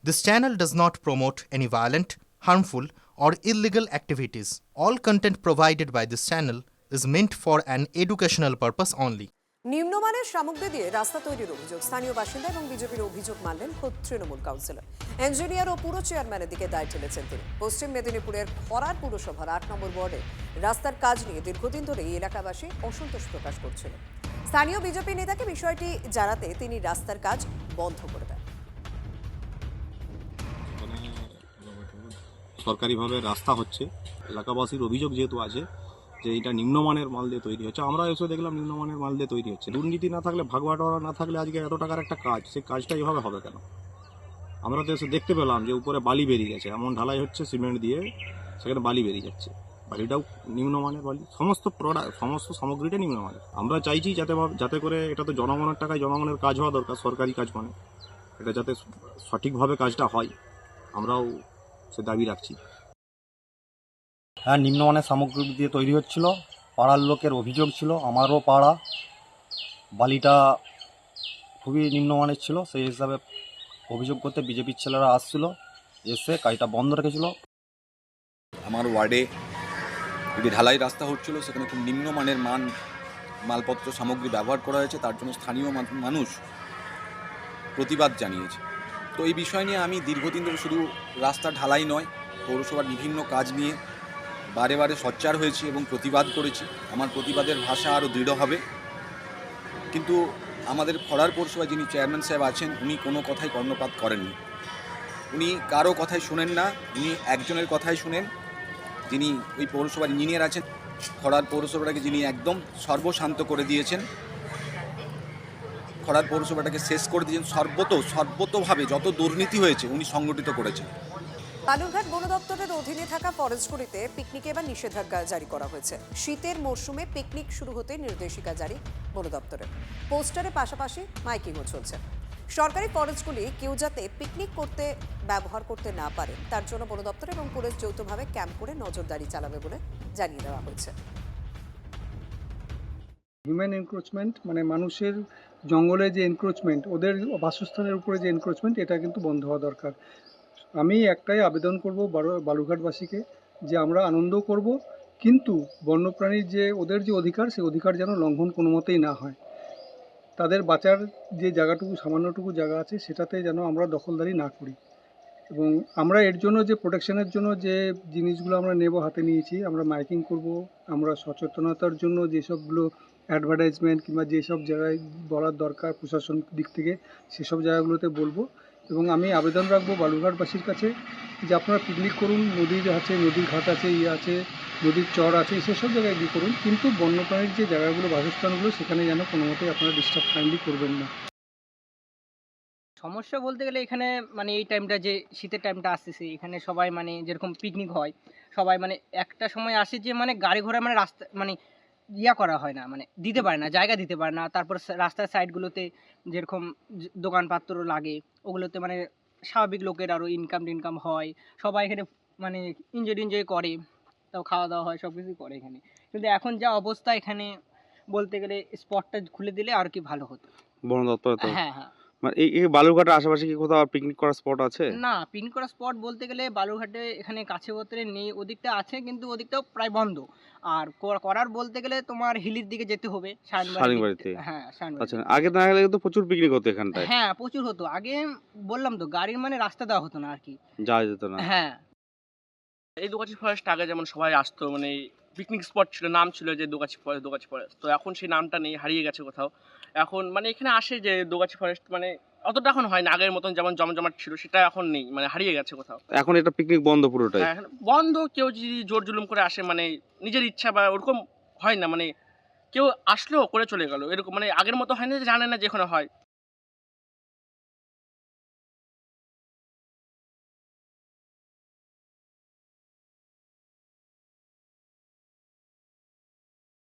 This channel does not promote any violent, harmful, or illegal activities. All content provided by this channel is meant for an educational purpose only. নিম্নমানের সামগ্রী দিয়ে রাস্তা তৈরির অভিযোগ স্থানীয় বাসিন্দা এবং বিজেপির অভিযোগ মানলেন খোদ তৃণমূল কাউন্সিলর। ইঞ্জিনিয়ার ও পুর চেয়ারম্যানের দিকে দায় ঠেলেছেন তিনি। পশ্চিম মেদিনীপুরের খরার পুরসভার ৮ নম্বর ওয়ার্ডে রাস্তার কাজ নিয়ে দীর্ঘদিন ধরে এই এলাকাবাসী অসন্তোষ প্রকাশ করছিল। স্থানীয় বিজেপি নেতাকে বিষয়টি জানাতে তিনি রাস্তার কাজ বন্ধ করে দেন। সরকারিভাবে রাস্তা হচ্ছে, এলাকাবাসীর অভিযোগ যেহেতু আছে যে এটা নিম্নমানের মাল দিয়ে তৈরি হচ্ছে, আমরা এসে দেখলাম নিম্নমানের মাল দিয়ে তৈরি হচ্ছে। দুর্নীতি না থাকলে, ভাগবাটোয়ারা না থাকলে আজকে এত টাকার একটা কাজ, সেই কাজটা এভাবে হবে কেন? আমরা তো এসে দেখতে পেলাম যে উপরে বালি বেরিয়ে গেছে, এমন ঢালাই হচ্ছে সিমেন্ট দিয়ে, সেখানে বালি বেরিয়ে যাচ্ছে। বালিটাও নিম্নমানের বালি, সমস্ত সামগ্রীটা নিম্নমানের। আমরা চাইছি যাতে করে, এটা তো জনগণের টাকায় জনগণের কাজ হওয়া দরকার, সরকারি কাজ মানে এটা যাতে সঠিকভাবে কাজটা হয়, আমরাও সে দাবি রাখছি। হ্যাঁ, নিম্নমানের সামগ্রী দিয়ে তৈরি হচ্ছিল। পাড়ার লোকের অভিযোগ ছিল, আমারও পাড়া বালিটা খুবই নিম্নমানের ছিল। সেই হিসাবে অভিযোগ করতে বিজেপির ছেলেরা আসছিল, এসে কাজটা বন্ধ রেখেছিল। আমার ওয়ার্ডে একটি ঢালাই রাস্তা হচ্ছিল, সেখানে খুব নিম্নমানের মালপত্র সামগ্রী ব্যবহার করা হয়েছে, তার জন্য স্থানীয় মানুষ প্রতিবাদ জানিয়েছে। তো এই বিষয় নিয়ে আমি দীর্ঘদিন ধরে শুধু রাস্তা ঢালাই নয়, পৌরসভার বিভিন্ন কাজ নিয়ে বারে বারে সোচ্চার হয়েছি এবং প্রতিবাদ করেছি। আমার প্রতিবাদের ভাষা আরও দৃঢ় হবে, কিন্তু আমাদের খড়ার পৌরসভায় যিনি চেয়ারম্যান সাহেব আছেন, উনি কোনো কথাই কর্ণপাত করেননি। উনি কারো কথাই শুনেন না, উনি একজনের কথাই শুনেন, যিনি ওই পৌরসভার ইঞ্জিনিয়ার আছেন। খড়ার পৌরসভাটাকে যিনি একদম সর্বশান্ত করে দিয়েছেন, খড়ার পৌরসভাটাকে শেষ করে দিয়েছেন। সর্বতোভাবে যত দুর্নীতি হয়েছে উনি সংগঠিত করেছেন। বালুরঘাট বন দপ্তরের অধীনে থাকা ফরেস্টগুলিতে পিকনিকে এবার নিষেধাজ্ঞা জারি করা হয়েছে। শীতের মরশুমে পিকনিক শুরু হতে নির্দেশিকা জারি বন দপ্তরের। পোস্টারের পাশাপাশি মাইকিংও চলছে। সরকারি ফরেস্টগুলি কেউ যাতে পিকনিক করতে ব্যবহার করতে না পারে, তার জন্য বন দপ্তর এবং পুলিশ যৌথভাবে ক্যাম্প করে নজরদারি চালাবে বলে জানিয়ে দেওয়া হয়েছে। হিউম্যান এনক্রোচমেন্ট মানে মানুষের জঙ্গলে যে এনক্রোচমেন্ট, ওদের বাসস্থানের উপরে যে এনক্রোচমেন্ট, এটা কিন্তু বন্ধ হওয়া দরকার। আমি একটাই আবেদন করব বালুরঘাটবাসীকে, যে আমরা আনন্দ করব, কিন্তু বন্যপ্রাণীর যে ওদের যে অধিকার, সেই অধিকার যেন লঙ্ঘন কোনো মতেই না হয়। তাদের বাঁচার যে জায়গাটুকু, সামান্যটুকু জায়গা আছে, সেটাতে যেন আমরা দখলদারি না করি। এবং আমরা এর জন্য যে প্রোটেকশনের জন্য যে জিনিসগুলো আমরা হাতে নিয়েছি, আমরা মাইকিং করব, আমরা সচেতনতার জন্য যেসবগুলো অ্যাডভার্টাইজমেন্ট কিংবা যেসব জায়গায় বলার দরকার প্রশাসন দিক থেকে, সেসব জায়গাগুলোতে বলবো। এবং আমি আবেদন রাখবো বালুরঘাটবাসীর কাছে যে আপনারা পিকনিক করুন, নদীর আছে, নদীর ঘাট আছে, আছে, নদীর চর আছে, সেসব জায়গায় গিয়ে করুন, কিন্তু বন্যপ্রাণীর যে জায়গাগুলো, বাসস্থানগুলো, সেখানে যেন কোনো মতেই আপনারা ডিস্টার্ব কাইন্ডলি করবেন না। সমস্যা বলতে গেলে এখানে মানে এই টাইমটা, যে শীতের টাইমটা আসতেছে, এখানে সবাই মানে যেরকম পিকনিক হয়, সবাই মানে একটা সময় আসে যে মানে গাড়ি ঘোড়া মানে রাস্তা মানে করা হয় না, মানে দিতে পারে না, জায়গা দিতে পারে না। তারপর রাস্তার সাইডগুলোতে যেরকম দোকানপাত্র লাগে, ওগুলোতে মানে স্বাভাবিক লোকের আরও ইনকাম হয়, সবাই এখানে মানে এনজয় করে, তাও খাওয়া দাওয়া হয়, সব কিছুই করে এখানে। কিন্তু এখন যা অবস্থা এখানে, বলতে গেলে স্পটটা খুলে দিলে আর কি ভালো হতো। বন দপ্তর তো হ্যাঁ হ্যাঁ। মানে এই বালুরঘাটের আশেপাশে কি কোথাও পিকনিক করার স্পট আছে? না, পিকনিক করার স্পট বলতে গেলে বালুরঘাটে এখানে কাছে পত্রে নেই, ওদিকটা আছে কিন্তু ওদিকটাও প্রায় বন্ধ। আর করার বলতে গেলে তোমার হিলির দিকে যেতে হবে, শাইনবাড়িতে। হ্যাঁ, আচ্ছা, আগে না গেলে কিন্তু প্রচুর পিকনিক হতো এখানটায়। হ্যাঁ, প্রচুর হতো। আগে বললাম তো, গাড়ির মানে রাস্তা দেওয়া হতো না আর কি, যাওয়া যেত না। হ্যাঁ। এই দোগাছি ফরেস্ট আগে যেমন সবাই আসতো, মানে পিকনিক স্পট ছিল, নাম ছিল যে দোগাছি ফরেস্ট। তো এখন সেই নামটা নেই, হারিয়ে গেছে কোথাও। এখন মানে এখানে আসে যে দোগাছি ফরেস্ট, মানে অতটা এখন হয় না, আগের মতন যেমন জমজমাট ছিল সেটা এখন নেই, মানে হারিয়ে গেছে কোথাও। এখন এটা পিকনিক বন্ধ পুরোটাই। হ্যাঁ, বন্ধ। কেউ যদি জোর জুলুম করে আসে, মানে নিজের ইচ্ছা বা ওরকম হয় না, মানে কেউ আসলেও করে চলে গেল, এরকম মানে আগের মতো হয় না যে জানে না যে এখানে হয়।